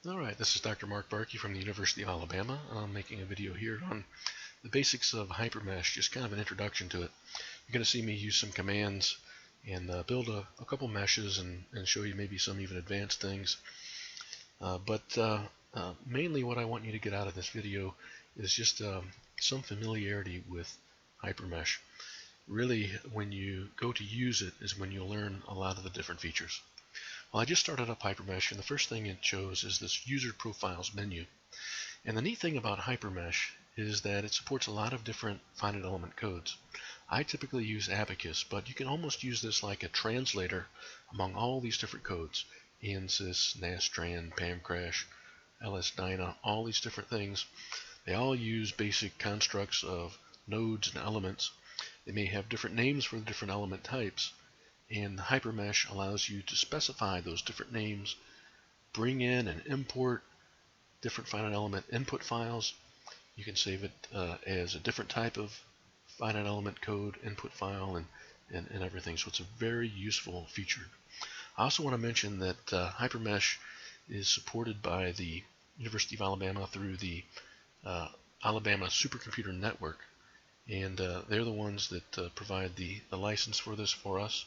Alright, this is Dr. Mark Barkey from the University of Alabama. I'm making a video here on the basics of Hypermesh, just kind of an introduction to it. You're going to see me use some commands and build a couple meshes and show you maybe some even advanced things. Mainly what I want you to get out of this video is just some familiarity with Hypermesh. Really, when you go to use it is when you'll learn a lot of the different features. Well, I just started up Hypermesh, and the first thing it shows is this User Profiles menu. And the neat thing about Hypermesh is that it supports a lot of different finite element codes. I typically use Abaqus, but you can almost use this like a translator among all these different codes. ANSYS, NASTRAN, PAMCrash, LS-DYNA, all these different things. They all use basic constructs of nodes and elements. They may have different names for the different element types. And Hypermesh allows you to specify those different names, bring in and import different finite element input files. You can save it as a different type of finite element code input file and everything. So it's a very useful feature. I also want to mention that Hypermesh is supported by the University of Alabama through the Alabama Supercomputer Network. And they're the ones that provide the license for this for us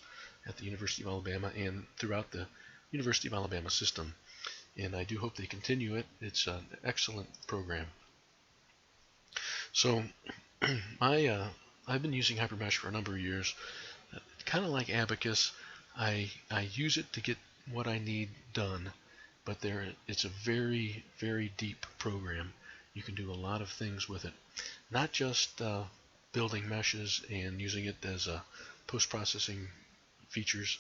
at the University of Alabama and throughout the University of Alabama system. And I do hope they continue it. It's an excellent program. So I've been using Hypermesh for a number of years. Kind of like Abaqus, I use it to get what I need done, but it's a very, very deep program. You can do a lot of things with it. Not just building meshes and using it as a post-processing features,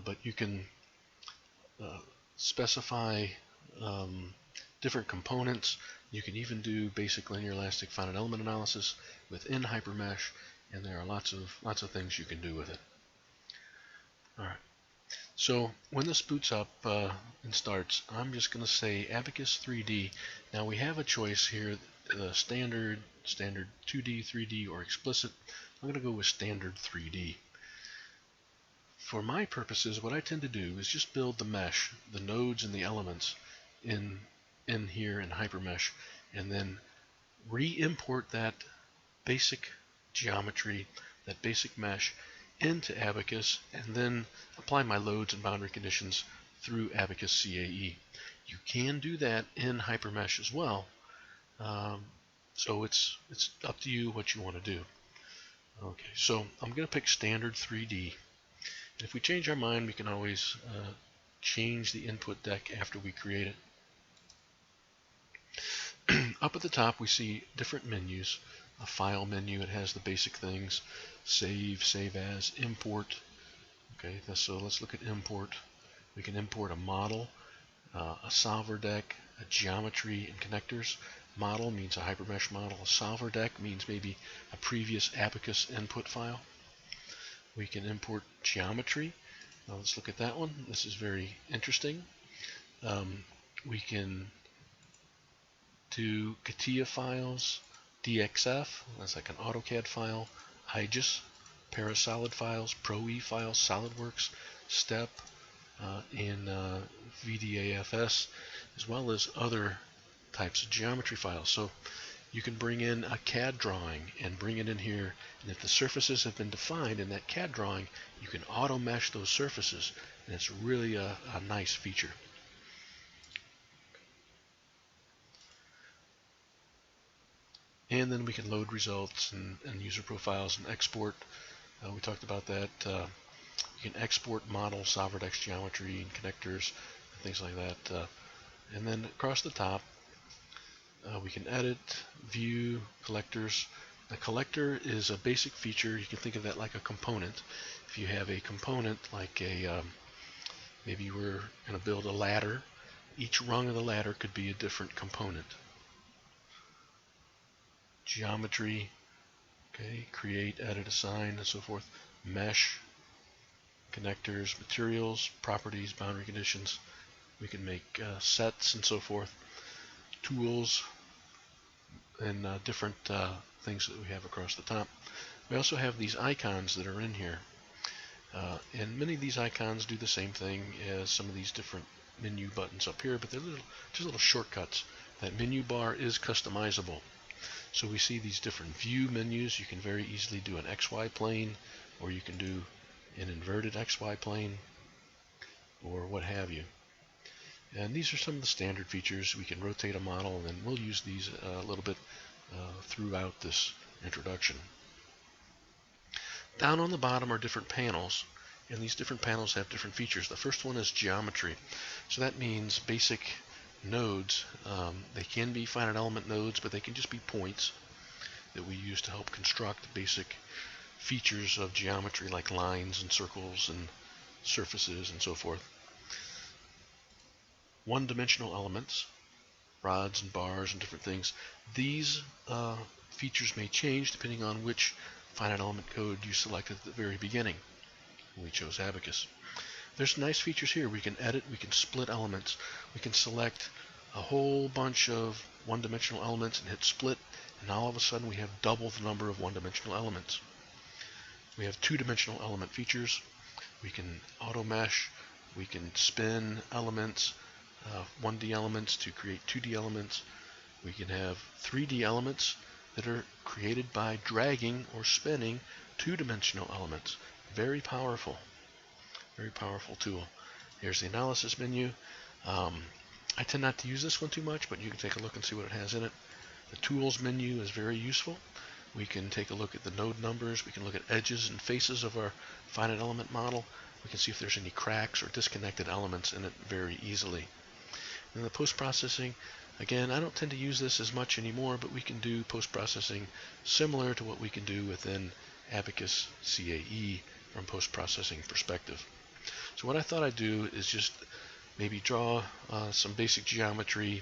but you can specify different components. You can even do basic linear elastic finite element analysis within Hypermesh, and there are lots of things you can do with it. Alright, so when this boots up and starts, I'm just going to say Abaqus 3D. Now we have a choice here, standard 2D, 3D, or explicit. I'm going to go with standard 3D. For my purposes, what I tend to do is just build the mesh, the nodes and the elements in here in Hypermesh, and then re-import that basic geometry, that basic mesh into Abaqus, and then apply my loads and boundary conditions through Abaqus CAE. You can do that in Hypermesh as well, so it's up to you what you want to do. Okay, so I'm going to pick standard 3D. If we change our mind, we can always change the input deck after we create it. Up at the top we see different menus. A file menu, it has the basic things: save, save as, import. Okay, so let's look at import. We can import a model, a solver deck, a geometry and connectors. Model means a Hypermesh model. A solver deck means maybe a previous Abaqus input file. We can import geometry. Now let's look at that one. This is very interesting. We can do CATIA files, DXF, that's like an AutoCAD file, IGES, Parasolid files, ProE files, SolidWorks, STEP, and VDAFS, as well as other types of geometry files. So you can bring in a CAD drawing and bring it in here, and if the surfaces have been defined in that CAD drawing, you can auto mesh those surfaces, and it's really a nice feature. And then we can load results and user profiles and export. We talked about that. You can export model, solver decks, geometry, and connectors, and things like that. And then across the top, we can edit, view, collectors. A collector is a basic feature. You can think of that like a component. If you have a component like maybe you were going to build a ladder, each rung of the ladder could be a different component. Geometry, okay, create, edit, assign, and so forth. Mesh, connectors, materials, properties, boundary conditions. We can make sets and so forth. Tools, and different things that we have across the top. We also have these icons that are in here, and many of these icons do the same thing as some of these different menu buttons up here, but they're just little shortcuts. That menu bar is customizable. So we see these different view menus. You can very easily do an XY plane, or you can do an inverted XY plane, or what have you. And these are some of the standard features. We can rotate a model, and we'll use these a little bit throughout this introduction. Down on the bottom are different panels, and these different panels have different features. The first one is geometry. So that means basic nodes. They can be finite element nodes, but they can just be points that we use to help construct basic features of geometry, like lines and circles and surfaces and so forth. One-dimensional elements, rods and bars and different things. These features may change depending on which finite element code you selected at the very beginning. We chose Abaqus. There's nice features here. We can edit, we can split elements, we can select a whole bunch of one-dimensional elements and hit split, and all of a sudden we have double the number of one-dimensional elements. We have two-dimensional element features. We can auto mesh, we can spin elements, 1D elements to create 2D elements. We can have 3D elements that are created by dragging or spinning two-dimensional elements. Very powerful tool. Here's the analysis menu. I tend not to use this one too much, but you can take a look and see what it has in it. The tools menu is very useful. We can take a look at the node numbers. We can look at edges and faces of our finite element model. We can see if there's any cracks or disconnected elements in it very easily. And the post-processing, again, I don't tend to use this as much anymore, but we can do post-processing similar to what we can do within Abaqus CAE from post-processing perspective. So what I thought I'd do is just maybe draw some basic geometry,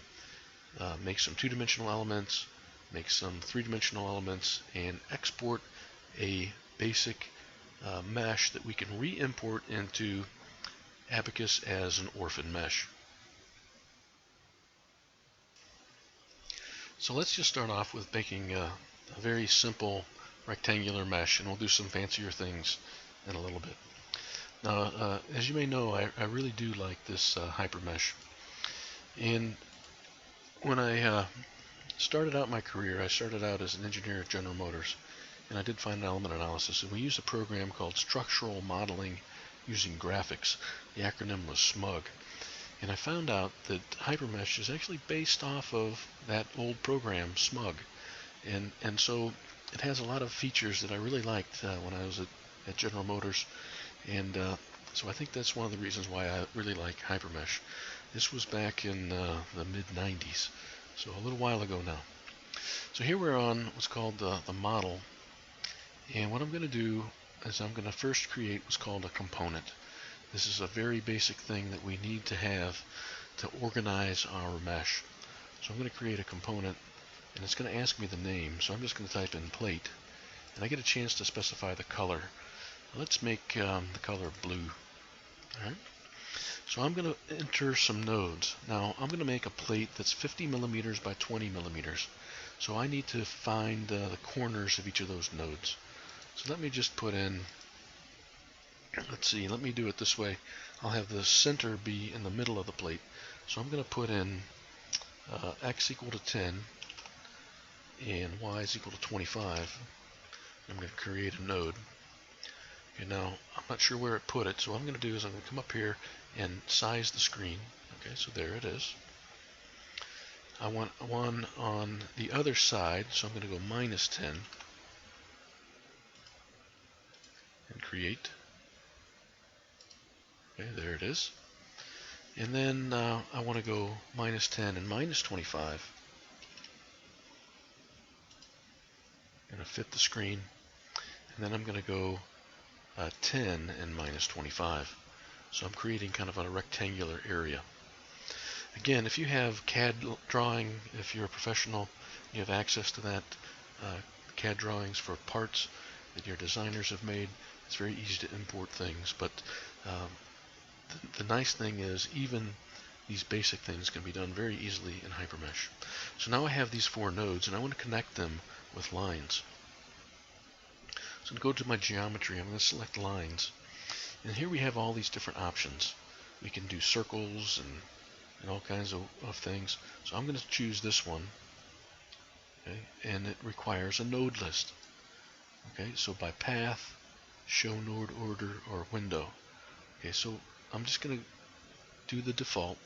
make some two-dimensional elements, make some three-dimensional elements, and export a basic mesh that we can re-import into Abaqus as an orphan mesh. So let's just start off with making a very simple rectangular mesh, and we'll do some fancier things in a little bit. Now, as you may know, I really do like this Hypermesh. And when I started out my career, I started out as an engineer at General Motors, and I did finite element analysis, and we used a program called structural modeling using graphics. The acronym was SMUG. And I found out that Hypermesh is actually based off of that old program, SMUG. And so it has a lot of features that I really liked when I was at General Motors. And so I think that's one of the reasons why I really like Hypermesh. This was back in the mid-90s, so a little while ago now. So here we're on what's called the model. And what I'm going to do is I'm going to first create what's called a component. This is a very basic thing that we need to have to organize our mesh. So I'm going to create a component, and it's going to ask me the name. So I'm just going to type in plate, and I get a chance to specify the color. Let's make the color blue. All right. So I'm going to enter some nodes. Now I'm going to make a plate that's 50 millimeters by 20 millimeters. So I need to find the corners of each of those nodes. So let me just put in, let's see, let me do it this way. I'll have the center be in the middle of the plate. So I'm going to put in x equal to 10 and y is equal to 25. I'm going to create a node. Okay, now I'm not sure where it put it, so what I'm going to do is I'm going to come up here and size the screen. Okay, so there it is. I want one on the other side, so I'm going to go minus 10 and create. Okay, there it is. And then I want to go minus 10 and minus 25. I'm going to fit the screen, and then I'm going to go 10 and minus 25. So I'm creating kind of a rectangular area. Again, if you have CAD drawing, if you're a professional, you have access to that CAD drawings for parts that your designers have made. It's very easy to import things, but the nice thing is even these basic things can be done very easily in Hypermesh. So now I have these 4 nodes, and I want to connect them with lines. So I'm going to go to my geometry. I'm going to select lines. And here we have all these different options. We can do circles and and all kinds of things. So I'm going to choose this one, okay, and it requires a node list. Okay, so by path, show node order, or window. Okay, so I'm just going to do the default.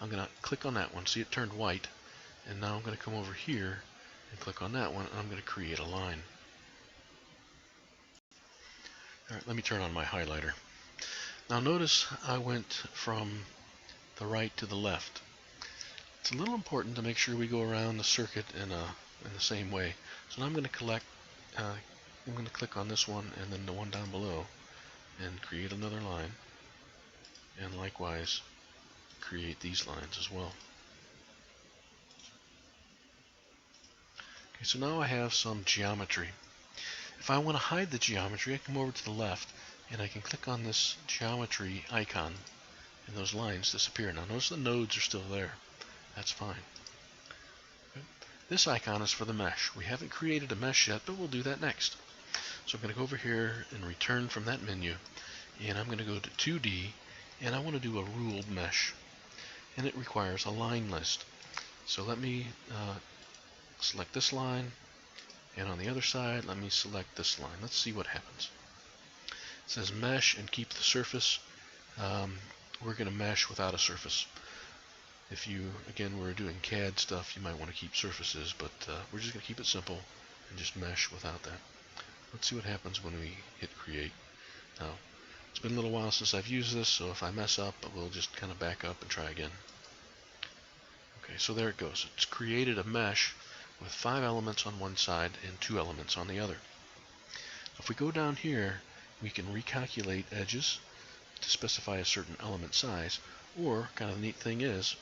I'm going to click on that one. See, it turned white. And now I'm going to come over here and click on that one, and I'm going to create a line. Alright, let me turn on my highlighter. Now notice I went from the right to the left. It's a little important to make sure we go around the circuit in the same way. So now I'm going to click on this one and then the one down below and create another line, and likewise create these lines as well. Okay, so now I have some geometry. If I want to hide the geometry, I come over to the left and I can click on this geometry icon and those lines disappear. Now notice the nodes are still there. That's fine. Okay. This icon is for the mesh. We haven't created a mesh yet, but we'll do that next. So I'm going to go over here and return from that menu, and I'm going to go to 2D, and I want to do a ruled mesh, and it requires a line list. So let me select this line, and on the other side let me select this line. Let's see what happens. It says mesh and keep the surface. We're going to mesh without a surface. If you, again, we're doing CAD stuff, you might want to keep surfaces, but we're just going to keep it simple and just mesh without that. Let's see what happens when we hit create. Now, it's been a little while since I've used this, so if I mess up, we'll just kind of back up and try again. Okay, so there it goes. It's created a mesh with 5 elements on one side and 2 elements on the other. If we go down here, we can recalculate edges to specify a certain element size, or kind of the neat thing is,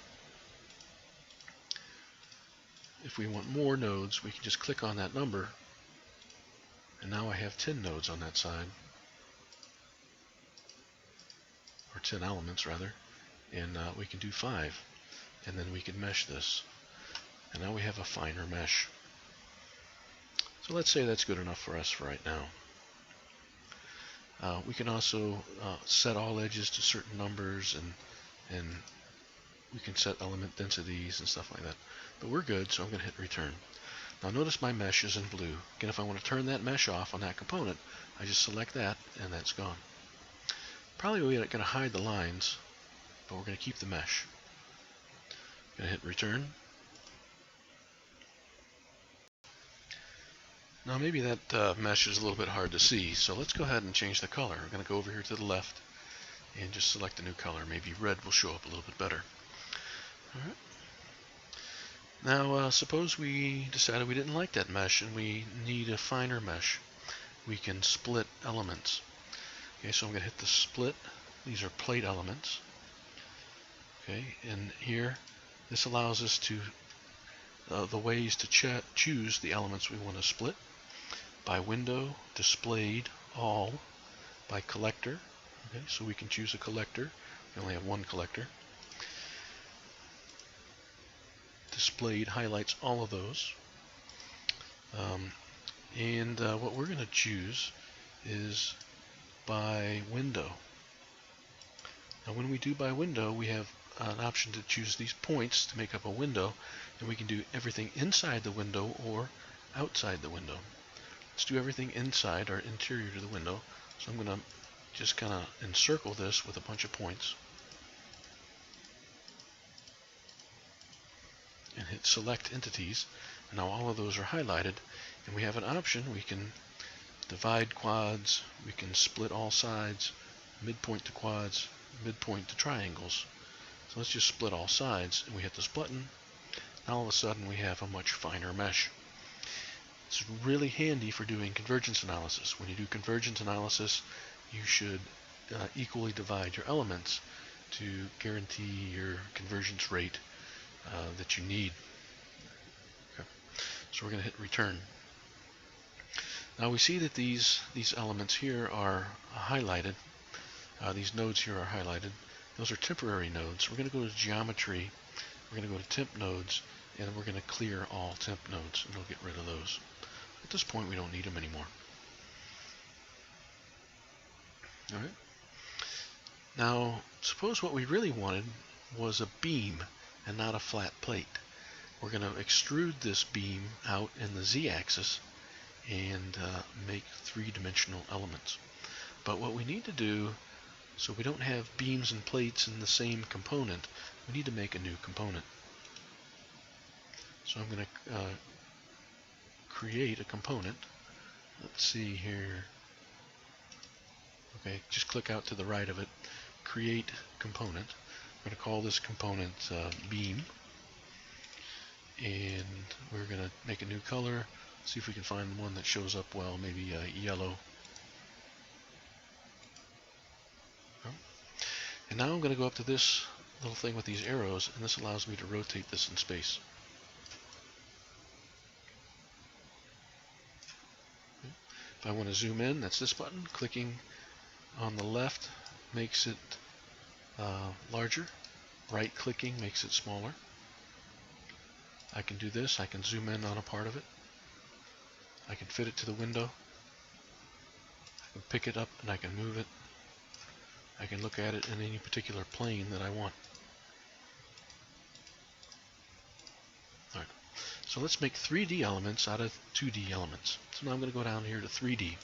if we want more nodes, we can just click on that number, and now I have 10 nodes on that side, or 10 elements rather, and we can do 5, and then we can mesh this, and now we have a finer mesh. So let's say that's good enough for us for right now. We can also set all edges to certain numbers, and we can set element densities and stuff like that. But we're good, so I'm going to hit return. Now notice my mesh is in blue. Again, if I want to turn that mesh off on that component, I just select that, and that's gone. Probably we're going to hide the lines, but we're going to keep the mesh. I'm going to hit return. Now maybe that mesh is a little bit hard to see, so let's go ahead and change the color. I'm going to go over here to the left and just select a new color. Maybe red will show up a little bit better. Alright. Now suppose we decided we didn't like that mesh and we need a finer mesh. We can split elements. Okay, so I'm going to hit the split. These are plate elements. Okay, and here this allows us to the ways to choose the elements we want to split. By window, displayed, all, by collector. Okay, so we can choose a collector. We only have one collector. Displayed highlights all of those. What we're going to choose is by window. Now when we do by window, we have an option to choose these points to make up a window, and we can do everything inside the window or outside the window. Let's do everything inside or interior to the window. So I'm going to just kind of encircle this with a bunch of points and hit select entities. And now all of those are highlighted, and we have an option. We can divide quads, we can split all sides, midpoint to quads, midpoint to triangles. So let's just split all sides, and we hit this button. Now all of a sudden we have a much finer mesh. It's really handy for doing convergence analysis. When you do convergence analysis, you should equally divide your elements to guarantee your convergence rate that you need. Okay. So we're going to hit return. Now we see that these elements here are highlighted. These nodes here are highlighted. Those are temporary nodes. We're going to go to geometry. We're going to go to temp nodes, and we're going to clear all temp nodes, and we'll get rid of those. At this point, we don't need them anymore. All right. Now, suppose what we really wanted was a beam and not a flat plate. We're going to extrude this beam out in the z-axis and make three-dimensional elements. But what we need to do, so we don't have beams and plates in the same component, we need to make a new component. So I'm going to create a component. Let's see here. Okay, just click out to the right of it, create component. We're going to call this component beam, and we're going to make a new color. See if we can find one that shows up well, maybe yellow. And now I'm going to go up to this little thing with these arrows, and this allows me to rotate this in space. If I want to zoom in, that's this button. Clicking on the left makes it larger. Right clicking makes it smaller. I can do this. I can zoom in on a part of it. I can fit it to the window. I can pick it up and I can move it. I can look at it in any particular plane that I want. Alright, so let's make 3D elements out of 2D elements. So now I'm going to go down here to 3D.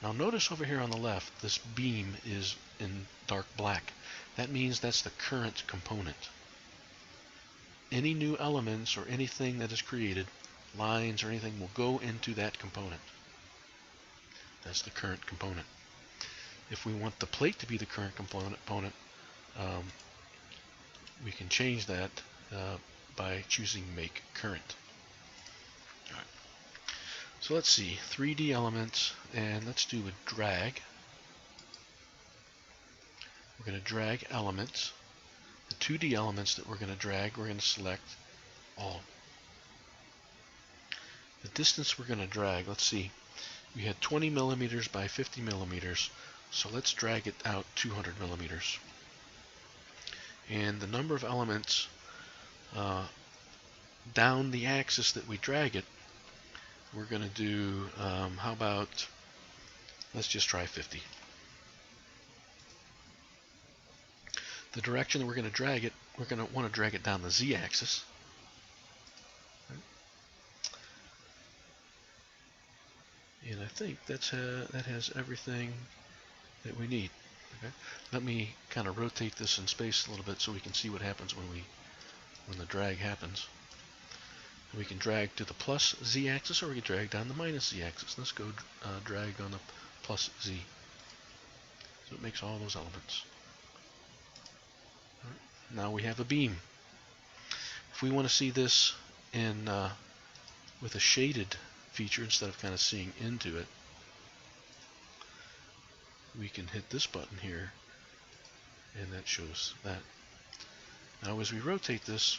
Now notice over here on the left, this beam is in dark black. That means that's the current component. Any new elements or anything that is created, lines or anything, will go into that component. That's the current component. If we want the plate to be the current component, we can change that by choosing Make Current. All right. So let's see, 3D elements, and let's do a drag. We're going to drag elements. The 2D elements that we're going to drag, we're going to select all. The distance we're going to drag, let's see, we had 20 millimeters by 50 millimeters, so let's drag it out 200 millimeters. And the number of elements down the axis that we drag it, we're going to do, how about, let's just try 50. The direction that we're going to drag it, we're going to want to drag it down the z-axis. And I think that has everything that we need. Okay. Let me kind of rotate this in space a little bit so we can see what happens when the drag happens. And we can drag to the plus z-axis, or we can drag down the minus z-axis. Let's go drag on the plus z. So it makes all those elements. All right. Now we have a beam. If we want to see this in with a shaded feature instead of kind of seeing into it, we can hit this button here, and that shows that. Now as we rotate this,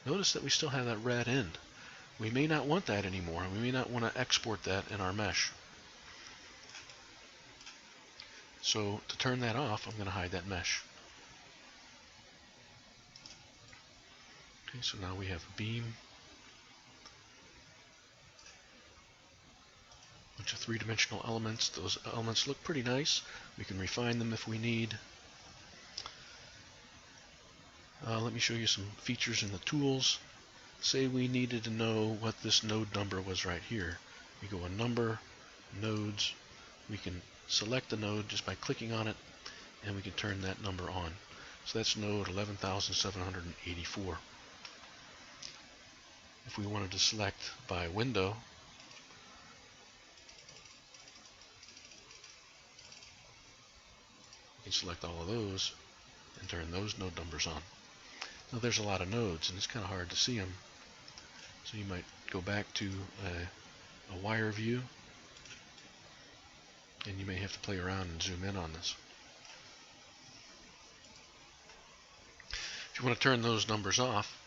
notice that we still have that red end. We may not want that anymore. We may not want to export that in our mesh. So to turn that off, I'm going to hide that mesh. Okay, so now we have a beam, bunch of three-dimensional elements. Those elements look pretty nice. We can refine them if we need. Let me show you some features in the tools. Say we needed to know what this node number was right here. We go on Number, Nodes. We can select the node just by clicking on it, and we can turn that number on. So that's node 11,784. If we wanted to select by window, we can select all of those and turn those node numbers on. Now there's a lot of nodes, and it's kind of hard to see them. So you might go back to a wire view, and you may have to play around and zoom in on this. If you want to turn those numbers off,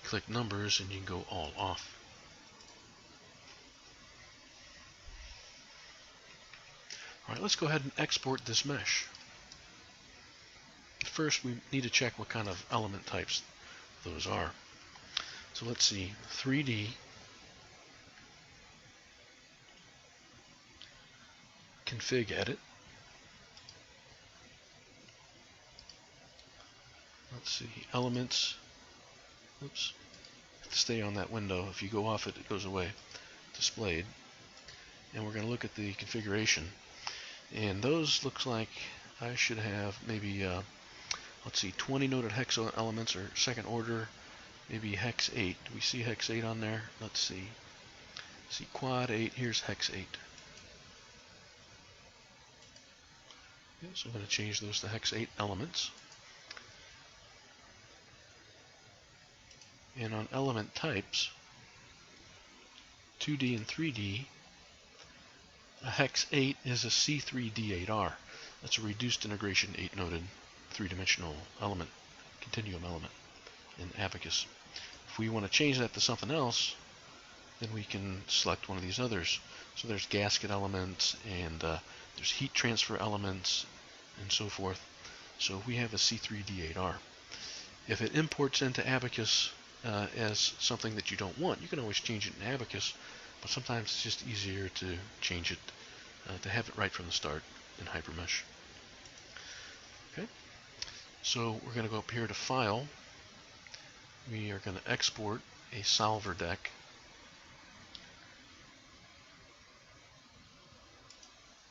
click Numbers, and you can go all off. Alright, let's go ahead and export this mesh. First, we need to check what kind of element types those are. So let's see, 3D, Config Edit. let's see, elements, oops, have to stay on that window. If you go off it, it goes away. Displayed. And we're going to look at the configuration. And those looks like I should have maybe, let's see, 20 noted hex elements or second order, maybe hex 8. Do we see hex 8 on there? Let's see. See quad 8, here's hex 8. Okay, so I'm going to change those to hex 8 elements. And on element types, 2D and 3D, a hex 8 is a C3D8R. That's a reduced integration 8-noded three-dimensional element, continuum element in Abaqus. If we want to change that to something else, then we can select one of these others. So there's gasket elements, and there's heat transfer elements, and so forth. So we have a C3D8R. If it imports into Abaqus as something that you don't want, you can always change it in Abaqus, but sometimes it's just easier to change it, to have it right from the start in Hypermesh. Okay, so we're going to go up here to File. We are going to export a solver deck.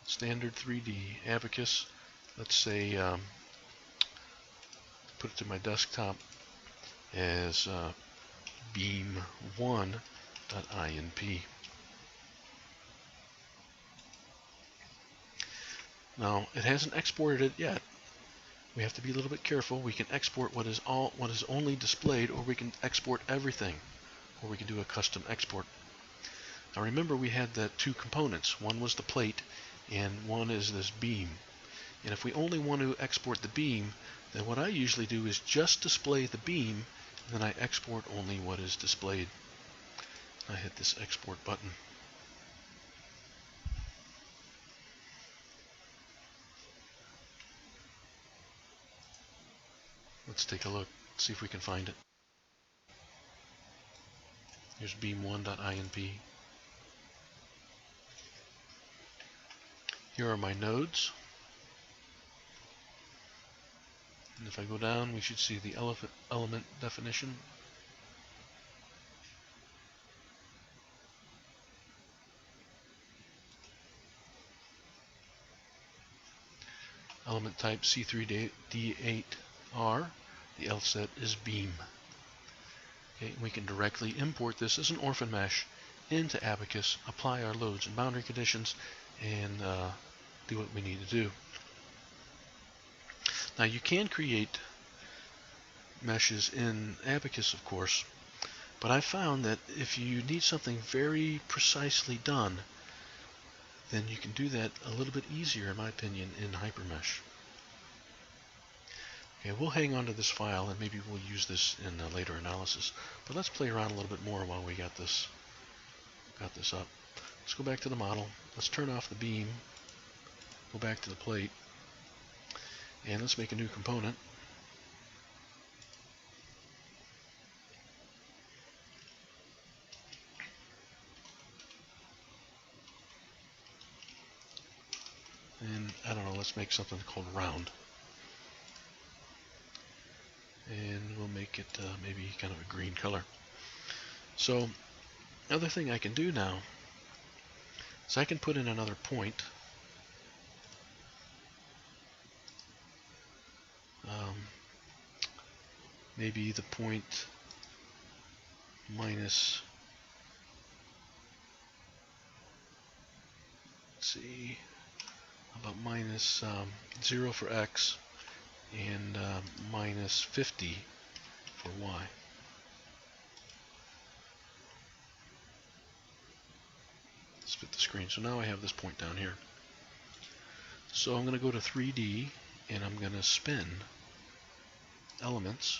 Standard 3D Abaqus. Let's say put it to my desktop as beam1.inp. Now it hasn't exported it yet. We have to be a little bit careful. We can export what is only displayed, or we can export everything, or we can do a custom export. Now remember, we had the two components. One was the plate, and one is this beam. And if we only want to export the beam, then what I usually do is just display the beam, and then I export only what is displayed. I hit this export button. Let's take a look, see if we can find it. Here's beam1.inp. Here are my nodes. And if I go down, we should see the element definition. Element type C3D8R. The L set is beam. Okay, we can directly import this as an orphan mesh into Abaqus, apply our loads and boundary conditions, and do what we need to do. Now you can create meshes in Abaqus, of course, but I found that if you need something very precisely done, then you can do that a little bit easier, in my opinion, in Hypermesh. Okay, we'll hang on to this file, and maybe we'll use this in a later analysis. But let's play around a little bit more while we got this up. Let's go back to the model. Let's turn off the beam. Go back to the plate, and let's make a new component. And I don't know, let's make something called round. And we'll make it maybe kind of a green color. So another thing I can do now is I can put in another point. Maybe the point minus, let's see, about minus 0 for x, and minus 50 for y. Split the screen. So now I have this point down here. So I'm going to go to 3D, and I'm going to spin elements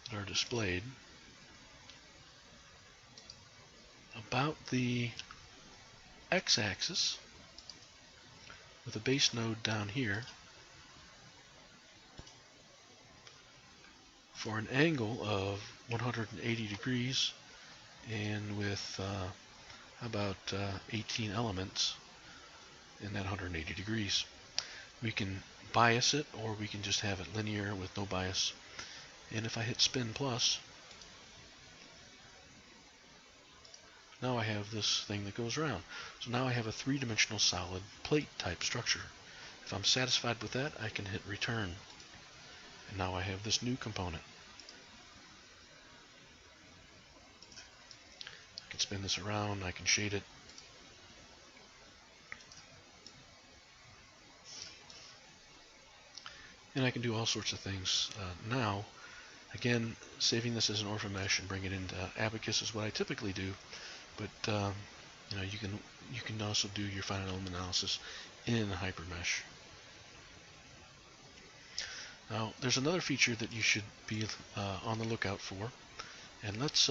that are displayed about the x-axis with a base node down here for an angle of 180 degrees, and with about 18 elements in that 180 degrees. We can bias it, or we can just have it linear with no bias. And if I hit spin plus, now I have this thing that goes around. So now I have a three-dimensional solid plate type structure. If I'm satisfied with that, I can hit return. And now I have this new component. I can spin this around, I can shade it. And I can do all sorts of things. Now, again, saving this as an orphan mesh and bring it into Abaqus is what I typically do. But you can also do your finite element analysis in Hypermesh. Now, there's another feature that you should be on the lookout for, and let's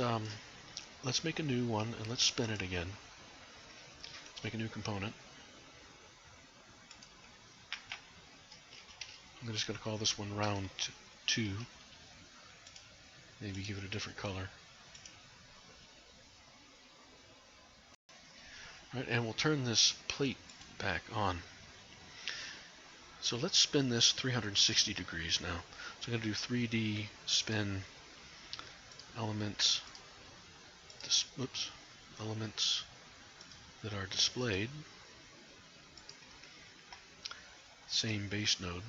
make a new one and let's spin it again. Let's make a new component. I'm just going to call this one round 2. Maybe give it a different color. Right, and we'll turn this plate back on. So let's spin this 360 degrees now. So I'm going to do 3D spin elements, elements that are displayed. Same base node.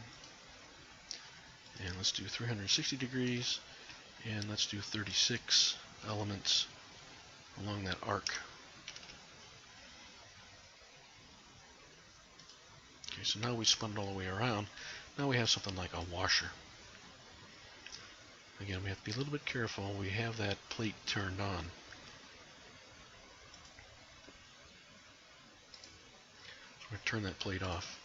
And let's do 360 degrees, and let's do 36 elements along that arc. Okay, so now we spun it all the way around. Now we have something like a washer. Again, we have to be a little bit careful. We have that plate turned on. So we're going to turn that plate off.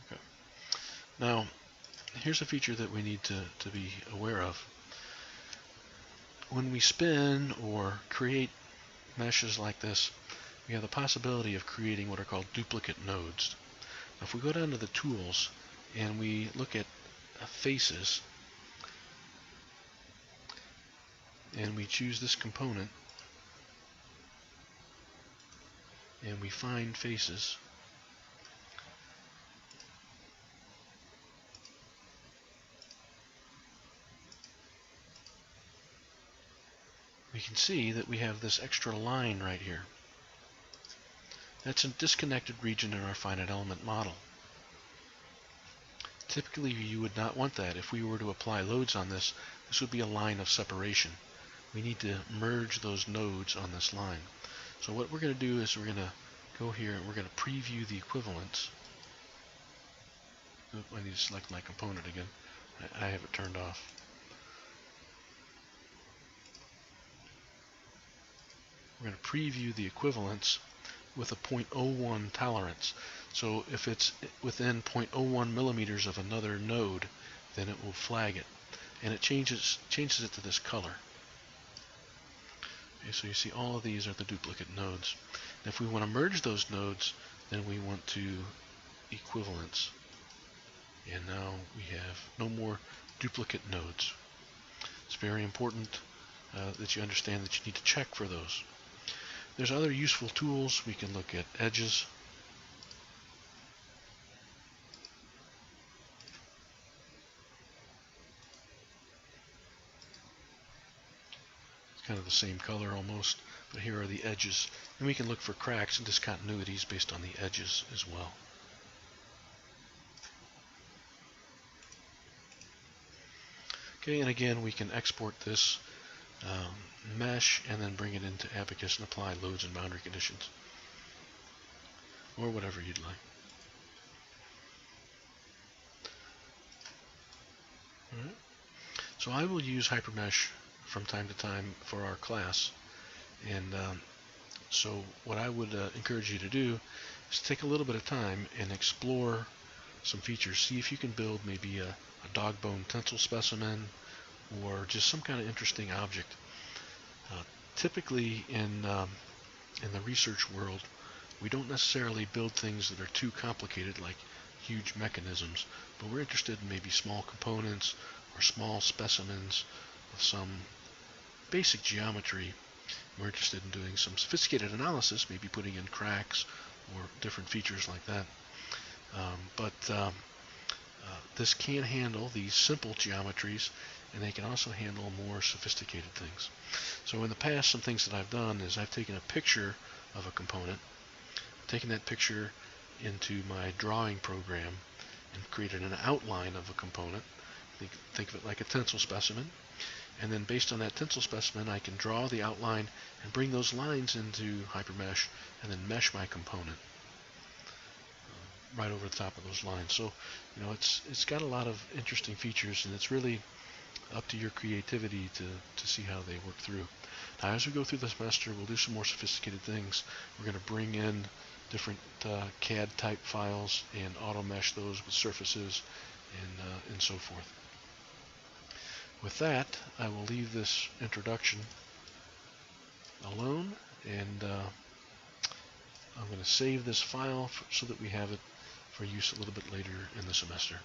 Okay. Now, here's a feature that we need to be aware of. When we spin or create meshes like this, we have the possibility of creating what are called duplicate nodes. Now, if we go down to the tools and we look at faces and we choose this component and we find faces, we can see that we have this extra line right here. That's a disconnected region in our finite element model. Typically you would not want that. If we were to apply loads on this, this would be a line of separation. We need to merge those nodes on this line. So what we're going to do is we're going to go here and we're going to preview the equivalents. Oop, I need to select my component again. I have it turned off. We're going to preview the equivalents with a 0.01 tolerance. So if it's within 0.01 millimeters of another node, then it will flag it. And it changes it to this color. Okay, so you see all of these are the duplicate nodes. And if we want to merge those nodes, then we want to equivalence. And now we have no more duplicate nodes. It's very important that you understand that you need to check for those. There's other useful tools. We can look at edges. It's kind of the same color almost, but here are the edges. And we can look for cracks and discontinuities based on the edges as well. Okay, and again, we can export this mesh and then bring it into Abaqus and apply loads and boundary conditions, or whatever you'd like. Alright. So I will use Hypermesh from time to time for our class, and so what I would encourage you to do is take a little bit of time and explore some features. See if you can build maybe a dog bone tensile specimen or just some kind of interesting object. Typically in the research world, we don't necessarily build things that are too complicated like huge mechanisms, but we're interested in maybe small components or small specimens of some basic geometry We're interested in doing some sophisticated analysis, maybe putting in cracks or different features like that. But this can handle these simple geometries, and they can also handle more sophisticated things. So in the past, some things that I've done is I've taken a picture of a component, taken that picture into my drawing program, and created an outline of a component. Think of it like a tensile specimen. And then based on that tensile specimen, I can draw the outline and bring those lines into Hypermesh and then mesh my component right over the top of those lines. So, it's got a lot of interesting features, and it's really up to your creativity to see how they work through. Now, as we go through the semester, we'll do some more sophisticated things. We're going to bring in different CAD type files and auto mesh those with surfaces and so forth. With that, I will leave this introduction alone, and I'm going to save this file so that we have it for use a little bit later in the semester.